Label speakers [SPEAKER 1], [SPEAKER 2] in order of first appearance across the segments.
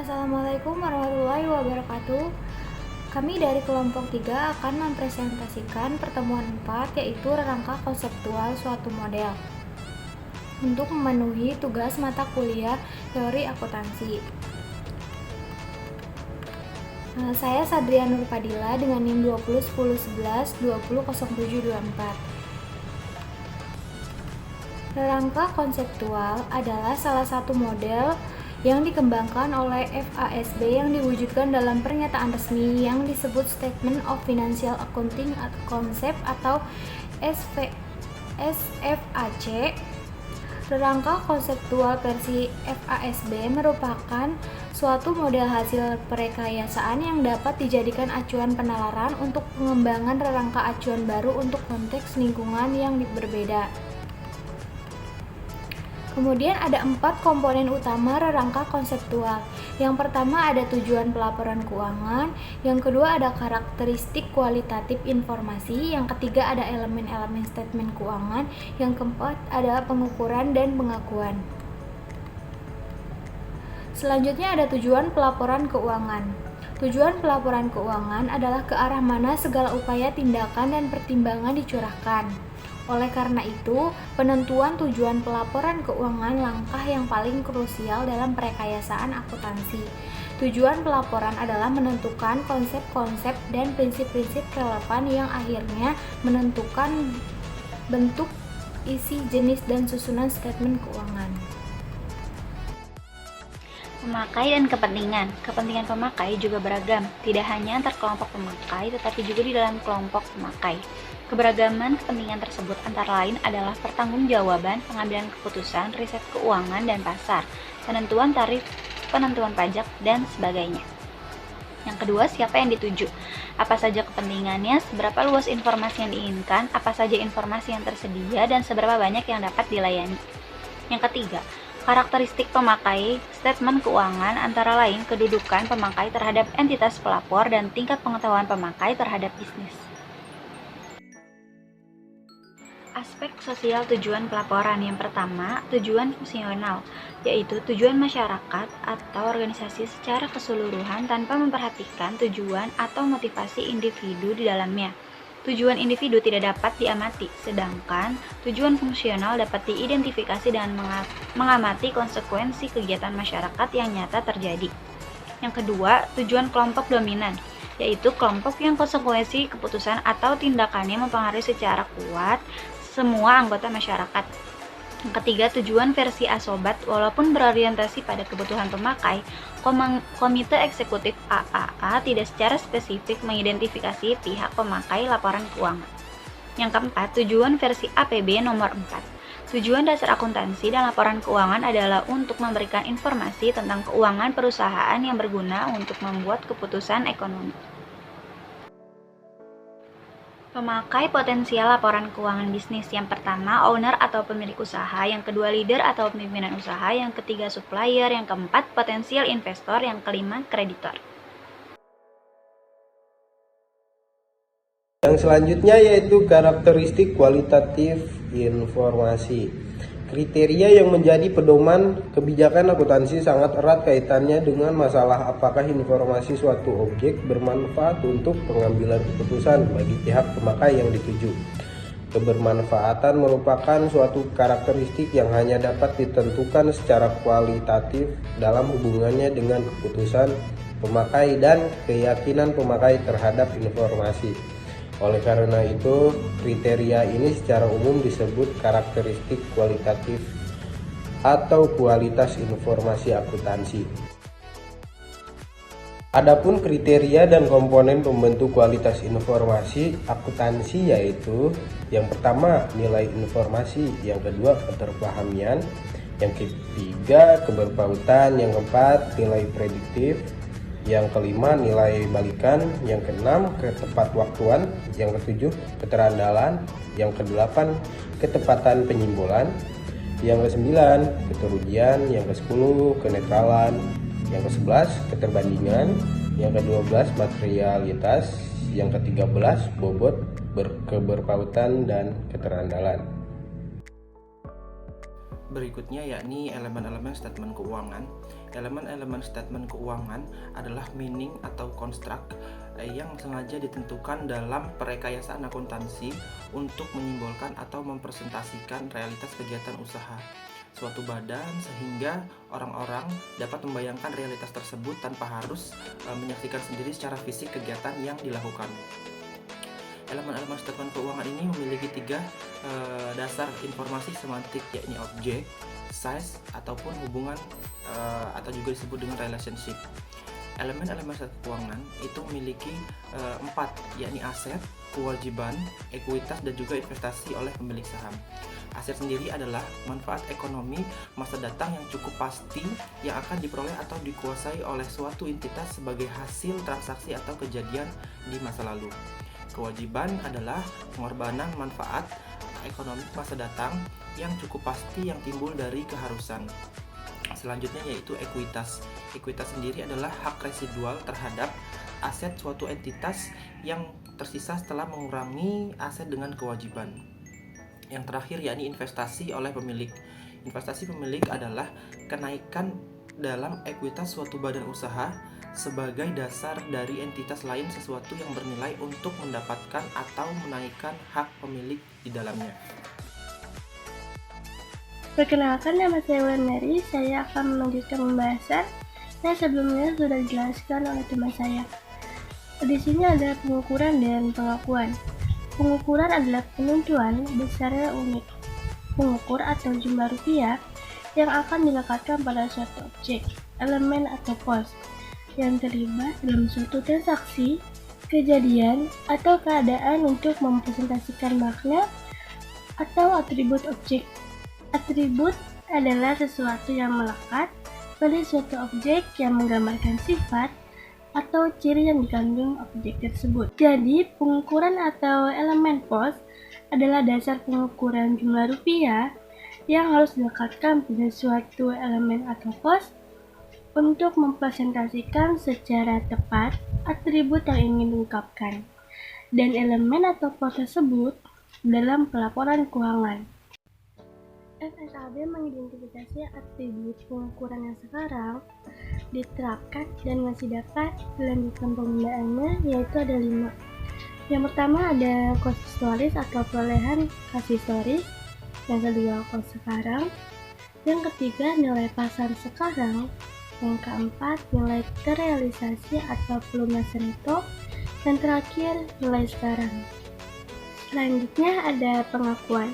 [SPEAKER 1] Assalamualaikum warahmatullahi wabarakatuh. Kami dari kelompok 3 akan mempresentasikan pertemuan 4, yaitu rangka konseptual suatu model untuk memenuhi tugas mata kuliah teori akuntansi. Saya Sadria Nur Padilla dengan NIM 201011 200724. Rangka konseptual adalah salah satu model yang dikembangkan oleh FASB yang diwujudkan dalam pernyataan resmi yang disebut Statement of Financial Accounting Concept atau SFAC. Rangka konseptual versi FASB merupakan suatu model hasil perekayasaan yang dapat dijadikan acuan penalaran untuk pengembangan rangka acuan baru untuk konteks lingkungan yang berbeda. Kemudian ada 4 komponen utama rangka konseptual. Yang pertama ada tujuan pelaporan keuangan, yang kedua ada karakteristik kualitatif informasi, yang ketiga ada elemen-elemen statement keuangan, yang keempat ada pengukuran dan pengakuan. Selanjutnya ada tujuan pelaporan keuangan. Tujuan pelaporan keuangan adalah ke arah mana segala upaya tindakan dan pertimbangan dicurahkan. Oleh karena itu, penentuan tujuan pelaporan keuangan langkah yang paling krusial dalam perekayasaan akuntansi. Tujuan pelaporan adalah menentukan konsep-konsep dan prinsip-prinsip relevan yang akhirnya menentukan bentuk, isi, jenis, dan susunan statement keuangan.
[SPEAKER 2] Pemakai dan kepentingan. Kepentingan pemakai juga beragam, tidak hanya antar kelompok pemakai, tetapi juga di dalam kelompok pemakai. Keberagaman kepentingan tersebut antara lain adalah pertanggungjawaban, pengambilan keputusan, riset keuangan dan pasar, penentuan tarif, penentuan pajak, dan sebagainya. Yang kedua, siapa yang dituju? Apa saja kepentingannya, seberapa luas informasi yang diinginkan, apa saja informasi yang tersedia, dan seberapa banyak yang dapat dilayani. Yang ketiga, karakteristik pemakai statement keuangan antara lain kedudukan pemakai terhadap entitas pelapor dan tingkat pengetahuan pemakai terhadap bisnis. Aspek sosial tujuan pelaporan. Yang pertama, tujuan fungsional, yaitu tujuan masyarakat atau organisasi secara keseluruhan tanpa memperhatikan tujuan atau motivasi individu di dalamnya. Tujuan individu tidak dapat diamati, sedangkan tujuan fungsional dapat diidentifikasi dan mengamati konsekuensi kegiatan masyarakat yang nyata terjadi. Yang kedua, tujuan kelompok dominan, yaitu kelompok yang konsekuensi keputusan atau tindakannya mempengaruhi secara kuat semua anggota masyarakat. Yang ketiga, tujuan versi asobat, walaupun berorientasi pada kebutuhan pemakai, Komite Eksekutif AAA tidak secara spesifik mengidentifikasi pihak pemakai laporan keuangan. Yang keempat, tujuan versi APB nomor 4. Tujuan dasar akuntansi dan laporan keuangan adalah untuk memberikan informasi tentang keuangan perusahaan yang berguna untuk membuat keputusan ekonomi. Pemakai potensial laporan keuangan bisnis. Yang pertama, owner atau pemilik usaha, yang kedua, leader atau pimpinan usaha, yang ketiga, supplier, yang keempat, potensial investor, yang kelima, kreditor.
[SPEAKER 3] Yang selanjutnya yaitu karakteristik kualitatif informasi. Kriteria yang menjadi pedoman kebijakan akuntansi sangat erat kaitannya dengan masalah apakah informasi suatu objek bermanfaat untuk pengambilan keputusan bagi pihak pemakai yang dituju. Kebermanfaatan merupakan suatu karakteristik yang hanya dapat ditentukan secara kualitatif dalam hubungannya dengan keputusan pemakai dan keyakinan pemakai terhadap informasi. Oleh karena itu, kriteria ini secara umum disebut karakteristik kualitatif atau kualitas informasi akuntansi. Adapun kriteria dan komponen pembentuk kualitas informasi akuntansi yaitu yang pertama nilai informasi, yang kedua keterpahamian, yang ketiga keberpautan, yang keempat nilai prediktif, yang kelima nilai balikan, yang keenam ketepatwaktuan, yang ketujuh keterandalan, yang kedelapan ketepatan penyimbolan, yang kesembilan keterujian, yang kesepuluh kenetralan, yang kesebelas keterbandingan, yang kedua belas materialitas, yang ke-13 bobot, keberpautan dan keterandalan.
[SPEAKER 4] Berikutnya yakni elemen-elemen statement keuangan. Elemen-elemen statement keuangan adalah meaning atau construct yang sengaja ditentukan dalam perekayasaan akuntansi untuk menyimbolkan atau mempresentasikan realitas kegiatan usaha suatu badan sehingga orang-orang dapat membayangkan realitas tersebut tanpa harus menyaksikan sendiri secara fisik kegiatan yang dilakukan. Elemen-elemen statement keuangan ini memiliki tiga dasar informasi semantik, yakni objek, size, ataupun hubungan atau juga disebut dengan relationship. Elemen-elemen statement keuangan itu memiliki 4, yakni aset, kewajiban, ekuitas, dan juga investasi oleh pemilik saham. Aset sendiri adalah manfaat ekonomi masa datang yang cukup pasti yang akan diperoleh atau dikuasai oleh suatu entitas sebagai hasil transaksi atau kejadian di masa lalu. Kewajiban adalah pengorbanan manfaat ekonomi masa datang yang cukup pasti yang timbul dari keharusan. Selanjutnya yaitu ekuitas. Ekuitas sendiri adalah hak residual terhadap aset suatu entitas yang tersisa setelah mengurangi aset dengan kewajiban. Yang terakhir yakni investasi oleh pemilik. Investasi pemilik adalah kenaikan dalam ekuitas suatu badan usaha sebagai dasar dari entitas lain sesuatu yang bernilai untuk mendapatkan atau menaikkan hak pemilik di dalamnya.
[SPEAKER 5] Perkenalkan, nama saya Wulandari. Saya akan melanjutkan pembahasan yang sebelumnya sudah dijelaskan oleh teman saya. Di sini ada pengukuran dan pengakuan. Pengukuran adalah penentuan besarnya unit pengukur atau jumlah rupiah yang akan dilekatkan pada suatu objek, elemen atau pos yang terlibat dalam suatu transaksi, kejadian, atau keadaan untuk mempresentasikan makna atau atribut objek. Atribut adalah sesuatu yang melekat pada suatu objek yang menggambarkan sifat atau ciri yang dikandung objek tersebut. Jadi, pengukuran atau elemen pos adalah dasar pengukuran jumlah rupiah yang harus dilekatkan pada suatu elemen atau pos untuk mempresentasikan secara tepat atribut yang ingin diungkapkan dan elemen atau pos tersebut dalam pelaporan keuangan. FSAB mengidentifikasi atribut pengukuran yang sekarang diterapkan dan masih dapat dilanjutkan penggunaannya, yaitu ada 5. Yang pertama ada konsistoris atau perolehan kas historis, yang kedua kos sekarang, yang ketiga nilai pasar sekarang, yang keempat nilai terrealisasi atau pelunasan neto, dan terakhir nilai sekarang. Selanjutnya ada pengakuan.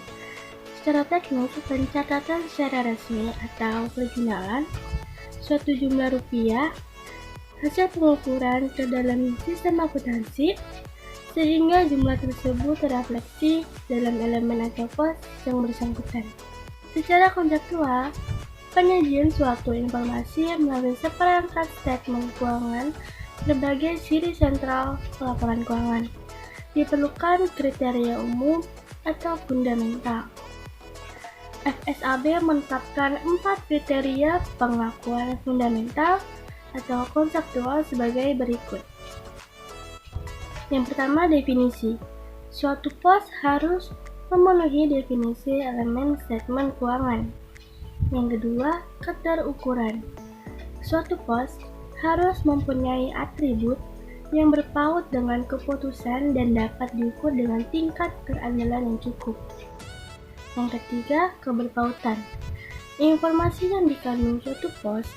[SPEAKER 5] Secara teknis, pencatatan secara resmi atau perjinalan suatu jumlah rupiah hasil pengukuran ke dalam sistem akuntansi sehingga jumlah tersebut terrefleksi dalam elemen atau pos yang bersangkutan. Secara konseptual, penyajian suatu informasi melalui seperangkat statement keuangan sebagai ciri sentral pelaporan keuangan. Diperlukan kriteria umum atau fundamental. FSAB menetapkan 4 kriteria pengakuan fundamental atau konseptual sebagai berikut. Yang pertama, definisi. Suatu pos harus memenuhi definisi elemen statement keuangan. Yang kedua, keterukuran. Suatu pos harus mempunyai atribut yang berpaut dengan keputusan dan dapat diukur dengan tingkat keadilan yang cukup. Yang ketiga, keberpautan. Informasi yang dikandung suatu pos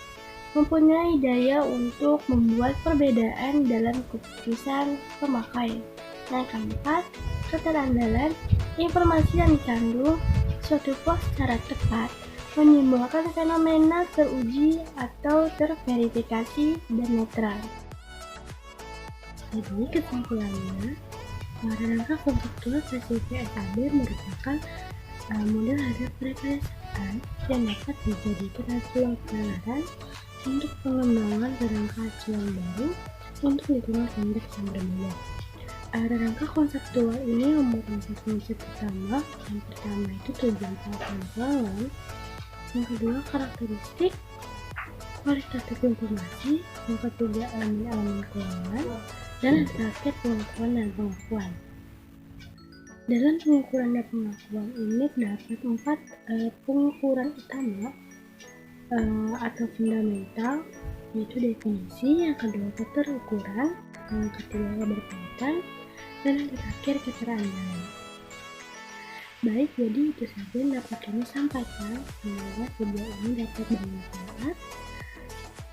[SPEAKER 5] mempunyai daya untuk membuat perbedaan dalam keputusan pemakai. Yang keempat, keterandalan. Informasi yang dikandung suatu pos secara tepat menyimbolkan fenomena teruji atau terverifikasi dan netral. Jadi kesimpulannya, rangka konseptual versi FSAB merupakan model hadap perekayasaan yang dapat dijadikan acuan penalaran untuk pengembangan rangka acuan baru untuk lingkungan konteks yang berbeda. Rangka konseptual ini memenuhi konsep utama. Yang pertama itu tujuan pelaporan keuangan, yang kedua karakteristik kualitatif informasi, yang ketiga elemen-elemen keuangan, dan yang terakhir pengukuran dan pengakuan. Dalam pengukuran dan pengakuan ini terdapat 4 pengukuran utama, atau fundamental, yaitu definisi, yang kedua keterukuran, yang ketiga berkaitan, dan yang terakhir keterangan. Baik, jadi itu saja yang dapat kami sampaikan. Semoga video ini dapat bermanfaat.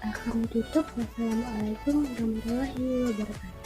[SPEAKER 5] Kami tutup. Wassalamualaikum warahmatullahi wabarakatuh.